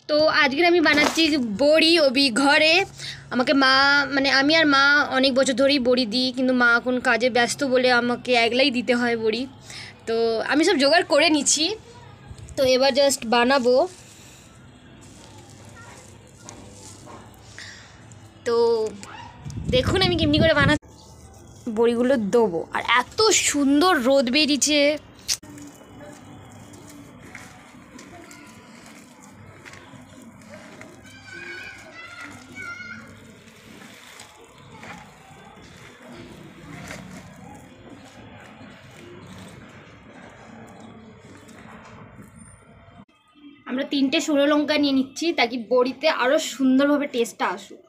তো আজকে আমি বানাচ্ছি বড়ি ওবি ঘরে। আমাকে মা মানে আমি আর মা অনেক বছর ধরেই বড়ি দিই, কিন্তু মা এখন কাজে ব্যস্ত বলে আমাকে একলাই দিতে হয় বড়ি। তো আমি সব জোগাড় করে নিচ্ছি, তো এবার জাস্ট বানাবো। তো দেখুন আমি কেমনি করে বানাচ্ছি। বড়িগুলো দেবো, আর এত সুন্দর রোদ বেরিয়েছে। আমরা 3টে শুকনো লঙ্কা নিয়ে নিচ্ছি তাকে বড়িতে আরও সুন্দরভাবে টেস্টটা আসুক।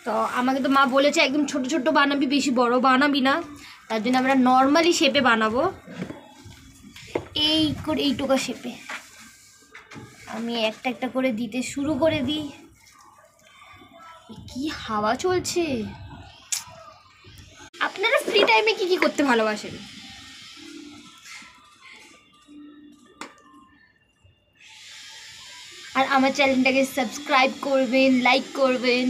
তো আমাকে তো মা বলেছে একদম ছোট ছোট বানাবি, বেশি বড় বানাবি না, তার জন্য আমরা নর্মালি শেপে বানাবো, এই টোকা শেপে। আমি একটা একটা করে দিতে শুরু করে দিই। কি হাওয়া চলছে! আপনারা ফ্রি টাইমে কি কি করতে ভালোবাসেন? আর আমার চ্যানেলটাকে সাবস্ক্রাইব করবেন, লাইক করবেন।